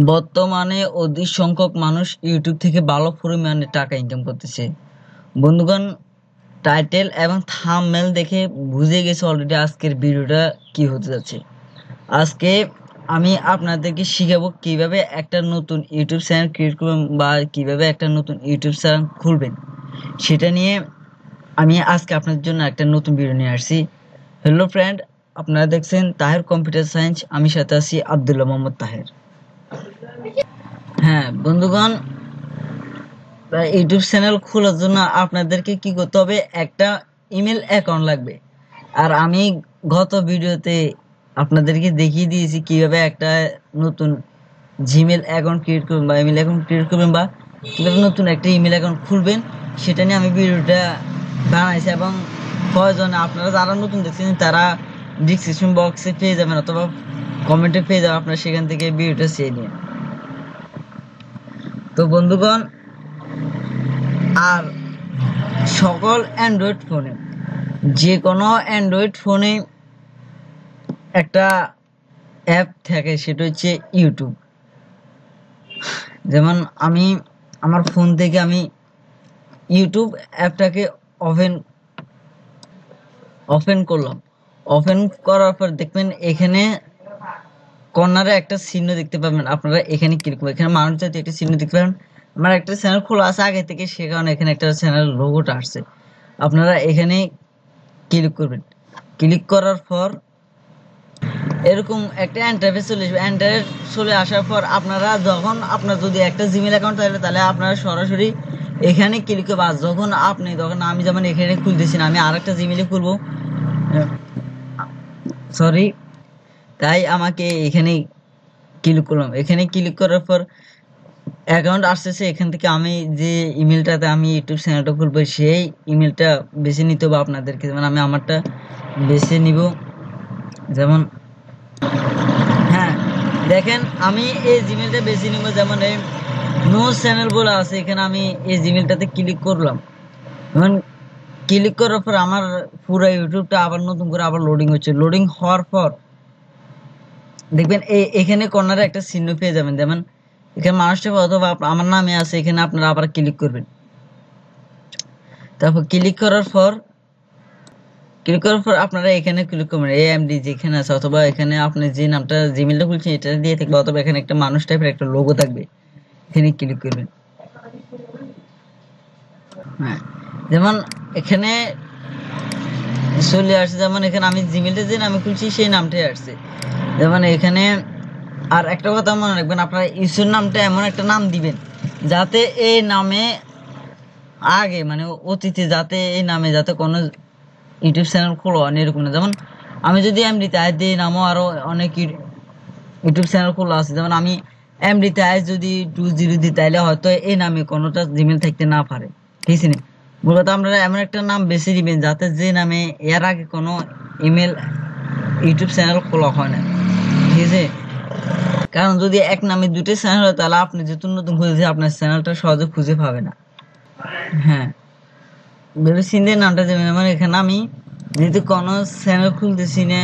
বর্তমানে অধিক সংখ্যক মানুষ ইউটিউব থেকে ভালো পরিমাণে টাকা ইনকাম করতেছে। বন্ধুগণ, টাইটেল এবং থাম্বনেল দেখে বুঝে গেছে অলরেডি আজকের ভিডিওটা কি হতে যাচ্ছে। আজকে আমি আপনাদেরকে শিখাবো কিভাবে একটা নতুন ইউটিউব চ্যানেল ক্রিয়েট করবেন বা কিভাবে একটা নতুন ইউটিউব চ্যানেল খুলবেন, সেটা নিয়ে আমি আজকে আপনাদের জন্য একটা নতুন ভিডিও নিয়ে আসছি। হ্যালো ফ্রেন্ড, আপনারা দেখছেন তাহের কম্পিউটার সায়েন্স। আমি সাথে আছি আব্দুল্লাহ মোহাম্মদ তাহের। হ্যাঁ বন্ধুগণ, ইউটিউব চ্যানেল খোলার জন্য আপনাদেরকে কি করতে হবে, একটা ইমেল অ্যাকাউন্ট লাগবে। আর আমি গত ভিডিওতে আপনাদেরকে দেখিয়ে দিয়েছি কিভাবে একটা নতুন জিমেল অ্যাকাউন্ট ক্রিয়েট করবেন বা ইমেল অ্যাকাউন্ট ক্রিয়েট করবেন বা কিভাবে নতুন একটা ইমেল অ্যাকাউন্ট খুলবেন, সেটা নিয়ে আমি ভিডিওটা বানাইছি। এবং প্রয়োজনে আপনারা যারা নতুন দেখছেন তারা ডিসক্রিপশন বক্সে পেয়ে যাবেন অথবা কমেন্টে পেয়ে যাবেন, আপনারা সেখান থেকে ভিডিওটা চেয়ে নিন। তো বন্ধুগণ, আর সকল অ্যান্ড্রয়েড ফোনে, যে কোনো অ্যান্ড্রয়েড ফোনে একটা অ্যাপ থাকে, সেটা হচ্ছে ইউটিউব। যেমন আমি আমার ফোন থেকে আমি ইউটিউব অ্যাপটাকে ওপেন করলাম। ওপেন করার পর দেখবেন এখানে কর্নারে একটা চিহ্ন দেখতে পাবেন। আপনারা এখানে ক্লিক করবেন, এখানে মানুষ জাতি একটা চিহ্ন দেখতে পাবেন। আমার একটা চ্যানেল খোলা আছে আগে থেকে, সে কারণে এখানে একটা চ্যানেল লোগোটা আসছে। আপনারা এখানে ক্লিক করবেন। ক্লিক করার পর এরকম একটা ইন্টারফেস চলে আসবে। ইন্টারফেস চলে আসার পর আপনারা যখন আপনার যদি একটা জিমেল অ্যাকাউন্ট থাকে তাহলে আপনারা সরাসরি এখানে ক্লিক করবেন। আর যখন আমি যেমন এখানে খুলতেছি না, আমি আরেকটা জিমেলে খুলবো, সরি, তাই আমাকে এখানে ক্লিক করলাম। এখানে ক্লিক করার পর অ্যাকাউন্ট আসতেছে। এখান থেকে আমি যে ইমেলটাতে আমি ইউটিউব চ্যানেলটা খুলবো সেই ইমেলটা বেছে নিতে হবে আপনাদেরকে। যেমন আমি আমারটা বেছে নিব। যেমন হ্যাঁ দেখেন, আমি এই জিমেলটা বেছে নিব। যেমন এই নো চ্যানেল বলে আছে, এখানে আমি এই জিমেলটাতে ক্লিক করলাম। এবং ক্লিক করার পর আমার পুরো ইউটিউবটা আবার নতুন করে আবার লোডিং হচ্ছে। লোডিং হওয়ার পর দেখবেন এখানে কর্নারে একটা চিহ্ন পেয়ে যাবেন। যেমন এখানে মানুষটা অথবা আমার নামে আছে, এখানে আপনারা আবার ক্লিক করবেন। তারপর ক্লিক করার পর আপনারা এখানে ক্লিক করবেন। এএমডি যেখানে আছে, অথবা এখানে আপনি যে নামটা জিমেলটা খুলছেন এটা দিয়ে থাকবে, অথবা এখানে একটা মানুষ টাইপের একটা লোগো থাকবে, এখানে ক্লিক করবেন। হ্যাঁ, যেমন এখানে চলে আসছে। যেমন এখানে আমি জিমেলটা যে নামে খুলছি সেই নামটাই আসছে। যেমন এখানে আর একটা কথা মনে রাখবেন, আপনারা ইউজার নামটা এমন একটা নাম দিবেন যাতে এই নামে আগে মানে অতীতে যাতে এই নামে যাতে কোনো ইউটিউব চ্যানেল খোলা হয় এরকম না। যেমন আমি যদি এমডিতে আজ দিই, নামও আরো অনেক ইউটিউব চ্যানেল খোলা আছে। যেমন আমি এমডিতে আজ যদি 20 দিই তাহলে হয়তো এই নামে কোনোটা জিমেল থাকতে না পারে, ঠিক আছে না? মূলত আপনারা এমন একটা নাম বেছে দিবেন যাতে যে নামে এর আগে কোনো ইমেল ইউটিউব চ্যানেল খোলা হয় না, ঠিক আছে? কারণ যদি এক নামে দুটো চ্যানেল হয় তাহলে আপনি যেহেতু নতুন খুঁজেছে আপনার চ্যানেলটা সহজে খুঁজে পাবে না। হ্যাঁ, ভেবে চিন্তে নামটা দেবেন। আমার এখানে আমি যেহেতু কোনো চ্যানেল খুলতেছি না,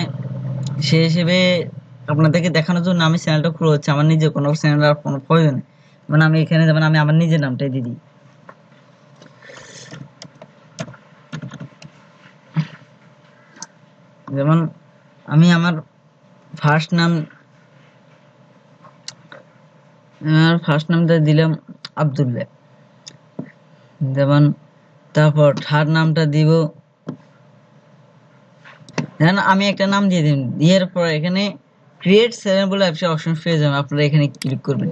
সে হিসেবে আপনাদেরকে দেখানোর জন্য আমি চ্যানেলটা খুলে হচ্ছে। আমার নিজের কোনো চ্যানেল আর কোনো প্রয়োজন নেই। মানে আমি এখানে যেমন আমি আমার নিজের নামটাই দিয়ে দিই। যেমন আমি আমার ফার্স্ট নামটা দিলাম আব্দুল্লাহ। যেমন তারপর থার্ড নামটা দিব, যেমন আমি একটা নাম দিয়ে দিন। এর পর এখানে ক্রিয়েট চ্যানেল বলে একটা অপশন পেয়ে যাবেন, আপনারা এখানে ক্লিক করবেন।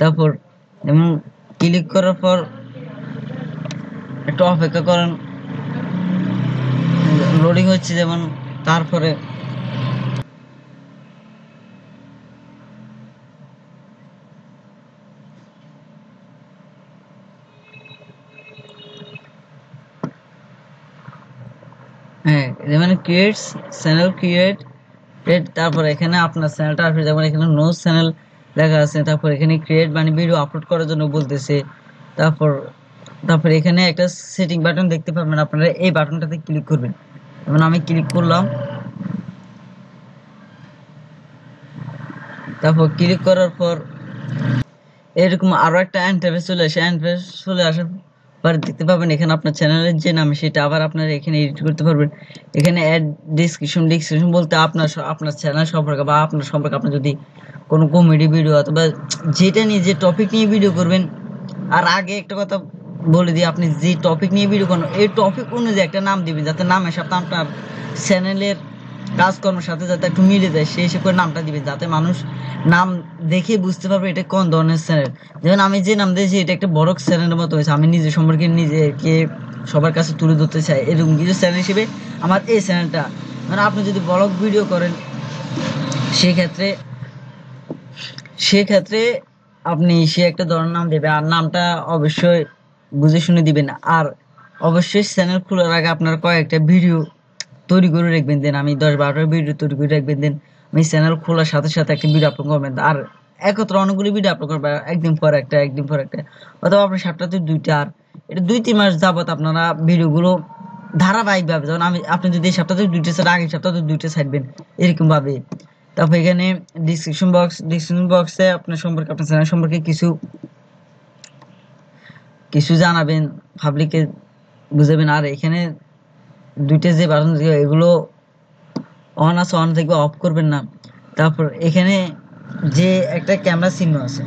তারপর যেমন ক্লিক করার পর একটু অপেক্ষা করেন, লোডিং হচ্ছে। যেমন তারপরে হ্যাঁ, যেমন ক্রিয়েট, তারপর এখানে আপনার চ্যানেলটা আসবে। যেমন এখানে নো চ্যানেল লেখা আছে। তারপর এখানে ক্রিয়েট মানে ভিডিও আপলোড করার জন্য বলতেছে। তারপর এখানে একটা সেটিং বাটন দেখতে পাবেন, আপনারা এই বাটনটাতে ক্লিক করবেন। যেমন আমি ক্লিক করলাম। তারপর ক্লিক করার পর এরকম আরো একটা ইন্টারফেস চলে আসে, ইন্টারফেস চলে আসার পর দেখতে পাবেন এখানে আপনার চ্যানেলের যে নাম সেটা আবার আপনারা এখানে এডিট করতে পারবেন। এখানে অ্যাড ডিসক্রিপশন বলতে আপনার চ্যানেল সম্পর্কে বা আপনার সম্পর্কে, আপনি যদি কোনো কমেডি ভিডিও অথবা যেটা নিয়ে যে টপিক নিয়ে ভিডিও করবেন। আর আগে একটা কথা বলে দিই, আপনি যে টপিক নিয়ে ভিডিও করেন এই টপিক অনুযায়ী একটা নাম দিবেন, যাতে নামের সাথে আপনার চ্যানেলের কাজকর্মের সাথে যাতে একটু মিলে যায় সেই হিসেবে করে নামটা দিবেন, যাতে মানুষ নাম দেখে বুঝতে পারবে এটা কোন ধরনের চ্যানেল। যেমন আমি যে নাম দিয়েছি এটা একটা বড় চ্যানেলের মতো হয়েছে, আমি নিজে সম্পর্কে নিজেকে সবার কাছে তুলে ধরতে চাই, এরকম কিছু চ্যানেল হিসেবে আমার এই চ্যানেলটা। মানে আপনি যদি ব্লগ ভিডিও করেন সেক্ষেত্রে সেক্ষেত্রে আপনি সে একটা ধরনের নাম দেবে, আর নামটা অবশ্যই বুঝে শুনে দিবেন। আর অবশ্যই চ্যানেল খোলার আগে আপনার কয়েকটা ভিডিও তৈরি করে রাখবেন, দেন আমি 10-12টা ভিডিও তৈরি করে রাখবেন, দেন আমি চ্যানেল খোলার সাথে সাথে একটা ভিডিও আপলোড করবেন। আর একত্র অনেকগুলি ভিডিও আপলোড করবেন, একদিন পর একটা একদিন পর একটা, অথবা আপনি সপ্তাহে 2টা। আর এটা 2-3 মাস যাবত আপনারা ভিডিওগুলো ধারাবাহিক ভাবে, যেমন আপনি যদি এই সপ্তাহে 2টা ছাড়া আগের সপ্তাহে 2টা ছাড়বেন এরকম ভাবে। তারপর এখানে ডিসক্রিপশন বক্সে আপনার সম্পর্কে, আপনার চ্যানেল সম্পর্কে কিছু কিছু জানাবেন, পাবলিককে বুঝাবেন। আর এখানে 2টা যে বাটন এগুলো অন আছে, অন থাকবে, অফ করবেন না। তারপর এখানে যে একটা ক্যামেরা চিহ্ন আছে,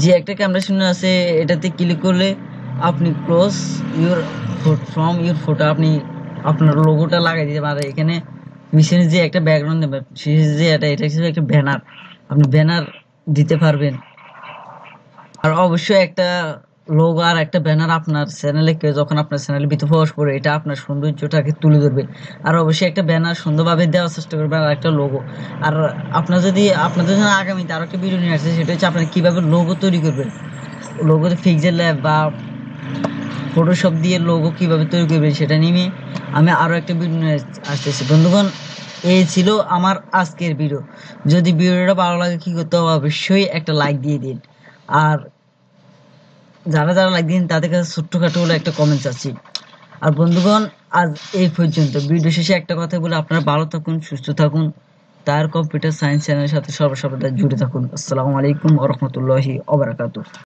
যে একটা ক্যামেরা চিহ্ন আছে এটাতে ক্লিক করলে আপনি close your from your photo, আপনি আপনার লোগোটা লাগাই দিতে পারেন। এখানে মিশনে যে একটা ব্যাকগ্রাউন্ড দেবেন, যে এটা হিসেবে একটা ব্যানার, আপনি ব্যানার দিতে পারবেন। আর অবশ্যই একটা লোগো আর একটা ব্যানার আপনার চ্যানেলে, কেউ যখন আপনার চ্যানেলে ভিতরে প্রবেশ করে এটা আপনার সৌন্দর্যটাকে তুলে ধরবে। আর অবশ্যই একটা ব্যানার সুন্দরভাবে দেওয়ার চেষ্টা করবেন, আর একটা লোগো। আর আপনাদের জন্য আগামীতে আরো একটা ভিডিও নিয়ে আসছে, সেটা হচ্ছে আপনারা কিভাবে লোগো তৈরি করবেন, লোগোতে পিক্সেল ল্যাব বা ফটোশপ দিয়ে লোগো কিভাবে তৈরি করবেন সেটা নিয়ে আমি আরো একটা ভিডিও নিয়ে আসতেছি। বন্ধুগণ, এই ছিল আমার আজকের ভিডিও। যদি ভিডিওটা ভালো লাগে কি করতে হবে, অবশ্যই একটা লাইক দিয়ে দিন। আর যারা যারা লাইক দিন তাদের কাছে ছোট্টখাটো হলে একটা কমেন্ট চাচ্ছি। আর বন্ধুগণ, আজ এই পর্যন্ত। ভিডিও শেষে একটা কথা বলে, আপনারা ভালো থাকুন, সুস্থ থাকুন, তার কম্পিউটার সায়েন্স চ্যানেলের সাথে সর্বদা জুড়ে থাকুন। আসসালামু আলাইকুম ওয়া রাহমাতুল্লাহি ওয়া বারাকাতুহু।